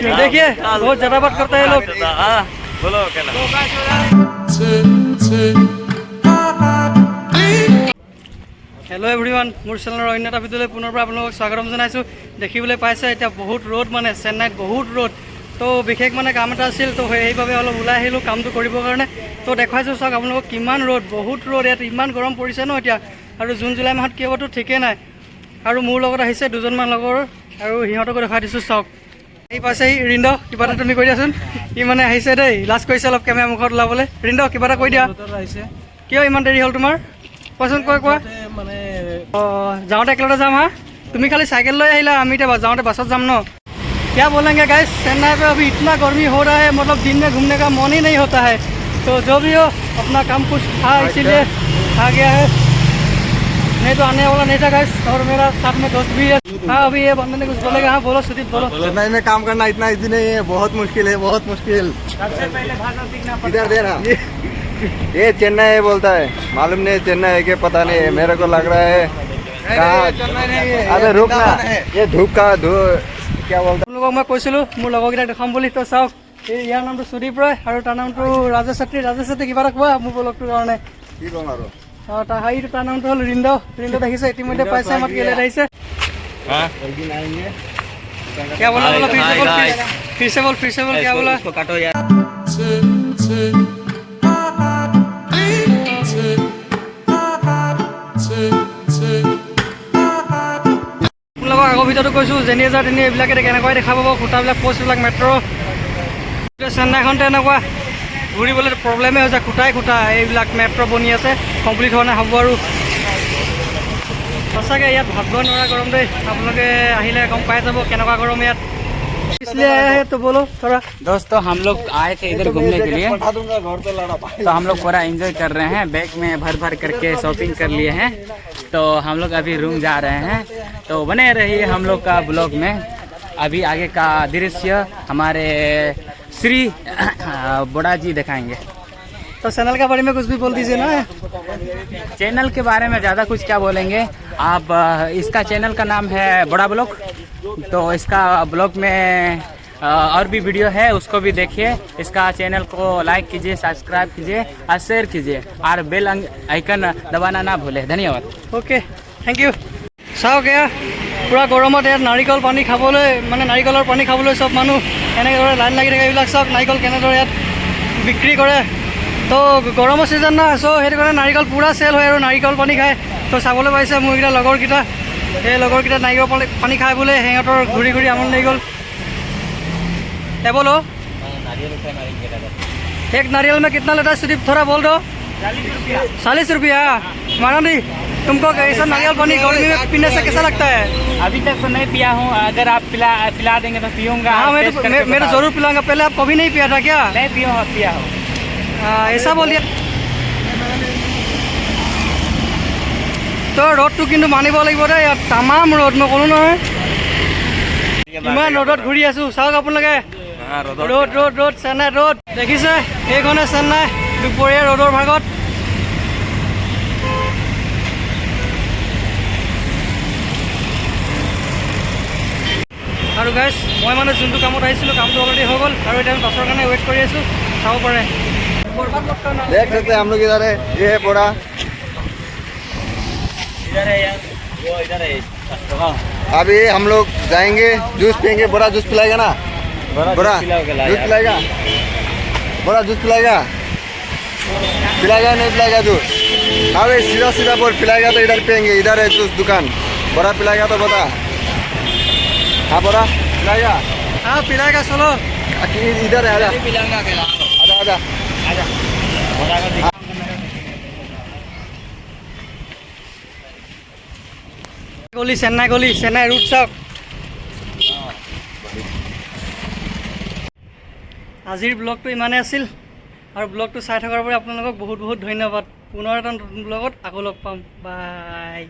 देखिए बहुत ज़्यादा बात करते हैं लोग। बोलो हेलो एवरीवन, मोर चेनेলৰ অন্য এটা ভিডিঅ'লৈ পুনৰ আপোনালোকক স্বাগতম জনাইছোঁ। দেখিবলৈ পাইছে এতিয়া বহুত ৰ'দ, মানে চেন্নাইত বহুত ৰ'দ। তো বিশেষ মানে কাম এটা আছিল, তো সেইবাবে অলপ ওলাই আহিলোঁ কামটো কৰিবৰ কাৰণে। তো দেখুৱাইছোঁ চাওক আপোনালোকক কিমান ৰ'দ, বহুত ৰ'দ ইয়াত, ইমান গৰম পৰিছে ন এতিয়া। আৰু জুন জুলাই মাহত কি হ'বতো ঠিকেই নাই। আৰু মোৰ লগত আহিছে দুজনমান লগৰ, আৰু সিহঁতকো দেখাই দিছোঁ চাওক। এই পাইছেহি ৰিন্দ, কিবা এটা তুমি কৈ দিয়াচোন। ই মানে আহিছে দেই, লাজ কৰিছে অলপ কেমেৰা মুখত ওলাবলৈ। ৰিন্দ কিবা এটা কৈ দিয়া, কিয় ইমান দেৰি হ'ল তোমাৰ? কোৱাচোন কোৱা। মানে অঁ, যাওঁতে একেলগতে যাম হা। তুমি খালি চাইকেল লৈ আহিলা, আমি এতিয়া যাওঁতে বাছত যাম ন। क्या बोलेंगे गाइस, चेन्नई पे अभी इतना गर्मी हो रहा है, मतलब दिन में घूमने का मन ही नहीं होता है। तो जो भी हो अपना काम कुछ था इसीलिए आ गया है, नहीं तो आने वाला नहीं था गाइस। और मेरा साथ में दोस्त भी है। हाँ, अभी ये बंदे ने कुछ बोलेगा। हाँ बोलो सुदीप, बोलो। चेन्नई में काम करना इतना इजी नहीं है, बहुत मुश्किल है, बहुत मुश्किल। सबसे पहले भाषा सीखना इधर दे रहा ये चेन्नई बोलता है, मालूम नहीं चेन्नई है कि पता नहीं है, मेरे को लग रहा है कहाँ। अबे रुक ना, ये धूप का क्या बोलता लोगों मैं কৈছিলোঁ মোৰ লগৰকেইটাক দেখাম বুলি। তো চাওক, এই ইয়াৰ নামটো সুদীপ ৰয় আৰু তাৰ নামটো ৰাজেশ ছেত্ৰী। ৰাজেশ ছেত্ৰী কিবা এটা কোৱা মোৰ ব্লগটোৰ কাৰণে। কি কম আৰু তাৰ নামটো হ'ল ৰিন্দ। ৰিন্দ দেখিছে ইতিমধ্যে পাইছে, আমাৰ কেলে আহিছে। क्या बोला बोला, फिर से बोल क्या बोला? इसको काटो यार। আপোনালোকক আগৰ ভিডিঅ'টো কৈছোঁ, যেনি যাওঁ তেনি এইবিলাকে কেনেকৈ দেখা পাব, খুঁটাবিলাক প'ষ্টবিলাক মেট্ৰ'। চেন্নাইখনতে এনেকুৱা ঘূৰিবলৈ প্ৰব্লেমেই হৈছে, খুঁটা এইবিলাক মেট্ৰ' বনি আছে, কমপ্লিট হোৱা নাই, হ'ব আৰু। সঁচাকৈ ইয়াত ভাবিব নোৱাৰা গৰম দেই। আপোনালোকে আহিলে গম পাই যাব কেনেকুৱা গৰম ইয়াত। इसलिए आया है तो बोलो थोड़ा। दोस्तों हम लोग आए थे इधर घूमने के लिए, तो हम लोग पूरा एंजॉय कर रहे हैं। बैग में भर करके शॉपिंग कर लिए हैं, तो हम लोग अभी रूम जा रहे हैं। तो बने रहिए हम लोग का ब्लॉग में। अभी आगे का दृश्य हमारे श्री बड़ा जी दिखाएंगे। तो चैनल के बारे में कुछ भी बोल दीजिए ना। चैनल के बारे में ज़्यादा कुछ क्या बोलेंगे आप, इसका चैनल का नाम है बड़ा ब्लॉग। तो इसका ब्लॉग में और भी वीडियो है, उसको भी देखिए। इसका चैनल को लाइक कीजिए, सब्सक्राइब कीजिए और शेयर कीजिए, और बेल आइकन दबाना ना भूले। धन्यवाद। Okay, thank you. চাওক এয়া পূৰা গৰমত ইয়াত নাৰিকল পানী খাবলৈ, মানে নাৰিকলৰ পানী খাবলৈ চব মানুহ এনেদৰে লাইন লাগি থাকে। এইবিলাক চাওক নাৰিকল কেনেদৰে ইয়াত বিক্ৰী কৰে। তো গৰমৰ ছিজন না, চ' সেইটো কাৰণে নাৰিকল পূৰা চেল হয় আৰু নাৰিকল পানী খায়। তো চাবলৈ পাইছে মোৰ এইকেইটা লগৰকেইটা, এই লগৰকেইটা নাৰিকল পানী খাই বোলে সিহঁতৰ ঘূৰি আমনি লাগি গ'ল। बोलो एक नारियल में कितना लेता है सुदीप, थोड़ा बोल दो। 40 रुपया। मानंदी, तुमको ऐसा नारियल पानी गर्मी में पीने से कैसा लगता है? अभी तक तो नहीं पिया हूँ, अगर आप पिला देंगे तो पीऊँगा। हाँ, मैं तो जरूर पिलाऊंगा। पहले आप कभी नहीं पिया था क्या? नहीं पिया हूँ। ऐसा बोलिए। तो र'दটো কিন্তু মানিব লাগিব দেই, ইয়াত তামাম ৰ'দ, মই ক'লোঁ নহয় ইমান ৰ'দত ঘূৰি আছোঁ। চাওক আপোনালোকে, ৰ'দ চেন্নাই ৰ'দ দেখিছে। এইখনে চেন্নাই দুপৰীয়া ৰ'দৰ ভাগত। আৰু গাইছ, মই মানে যোনটো কামত আহিছিলোঁ কামটো অলৰেডি হৈ গ'ল, আৰু এতিয়া আমি বাছৰ কাৰণে ৱেইট কৰি আছোঁ। চাব পাৰে देख सकते हैं हम लोग इधर है, ये है बोरा। इधर है यार, वो इधर है। अभी हम लोग जाएंगे, जूस पियेंगे। बोरा जूस पिलाएगा ना? बोरा जूस पिलाएगा? बोरा जूस पिलाएगा? पिलाएगा नहीं पिलाएगा जूस? अबे सीधा बोल, पिलाएगा तो इधर पियेंगे। इधर है जूस दुकान, बोरा पिलाएगा तो बता। हाँ बोरा पिलाएगा? हाँ पिलाएगा, चलो इधर है, आजा आजा। গলি চেন্নাই ৰুট চাওক। আজিৰ ব্লগটো ইমানেই আছিল, আৰু ব্লগটো চাই থকাৰ বাবে আপোনালোকক বহুত ধন্যবাদ। পুনৰ এটা নতুন ব্লগত আকৌ লগ পাম। বাই।